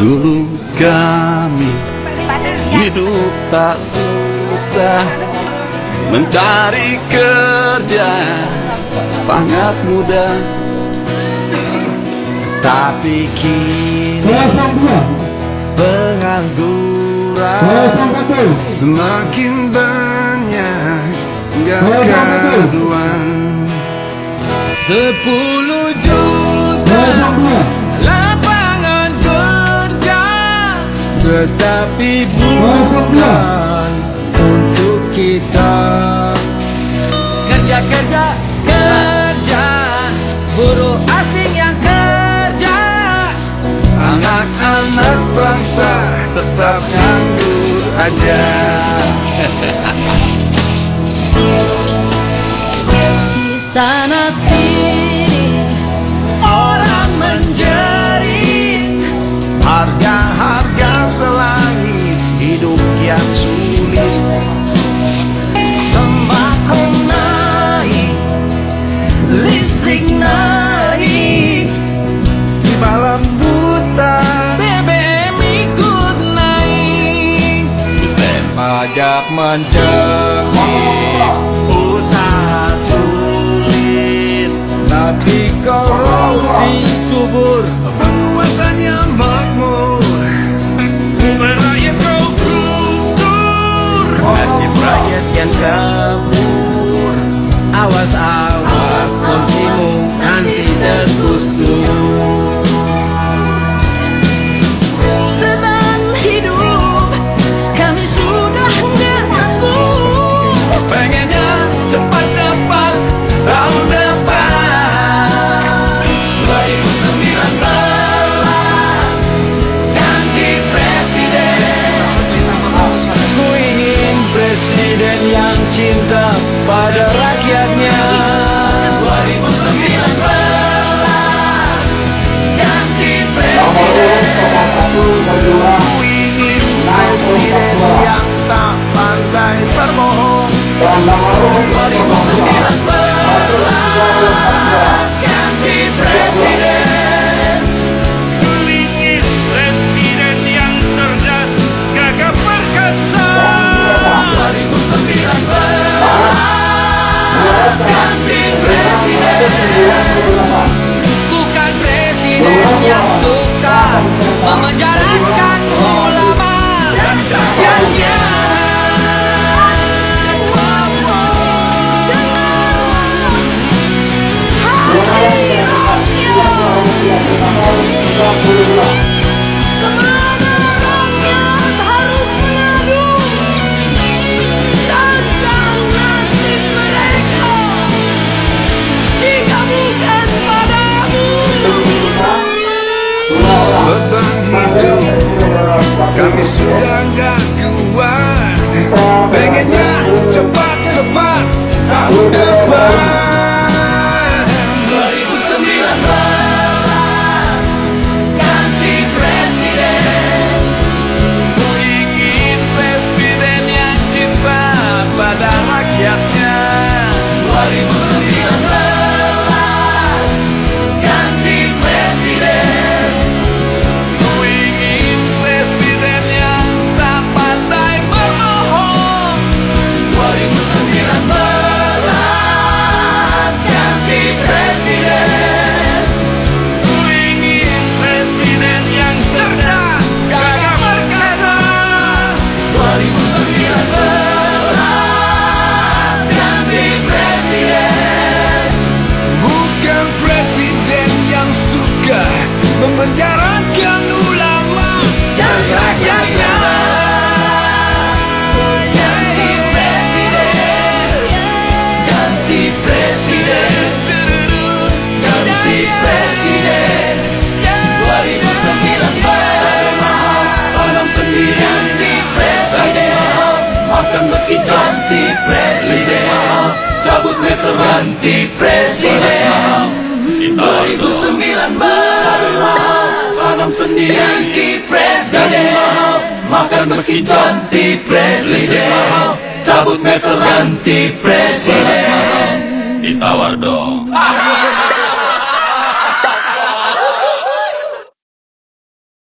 Dulu kami hidup tak susah, mencari kerja sangat mudah. Tapi kini pengangguran semakin banyak, gak karuan. 10 juta lapangan kerja, tetapi bukan untuk kita. Kerja, buruh asing yang kerja, anak-anak bangsa tetap nganggur aja. Di sana sini orang menjerit, harga-harga selangit, hidup yang sulit. Sembako naik, listrik naik, di malam buta BBM ikut naik. Sistem pajak mencekik, usaha sulit, tapi korupsi subur, penguasanya makmur. Beban rakyat kau gusur, nasib rakyat yang kabur. Awas, sosimu nanti tergusur. Beban hidup kami sudah nggak sanggup, pengennya cepat-cepat tahun depan 2019 ganti presiden. Ku ingin presiden yang cinta pada rakyatnya. 2019 ganti presiden. Ku ingin presiden yang tak pandai berbohong. 2019 ganti presiden. Ku ingin presiden yang cerdas, gagah perkasa. 2019 ganti presiden. bukan presiden yang suka memenjarakan ulama dan rakyatnya. Kemana rakyat harus mengadu tentang nasib mereka, jika bukan padamu. Beban hidup kami sudah gak kuat, pengennya cepat-cepat tahun depan 2019 ganti presiden. Ku ingin presiden yang cinta pada rakyatnya. 2019 ganti presiden. Ku ingin presiden yang tak pandai berbohong. 2019 ganti presiden. Ku ingin presiden yang cerdas, gagah perkasa. 2019 ganti presiden. Bukan presiden yang suka memenjarakan ulama Dan rakyatnya ganti presiden. Ganti presiden. Ganti presiden. 2019 Tanam sendiri ganti presiden. Makan beki ganti presiden. Cabut meter ganti presiden. 2019 Tanam sendiri ganti presiden. Makan beki ganti presiden. Cabut meter ganti presiden. Ditawar dong.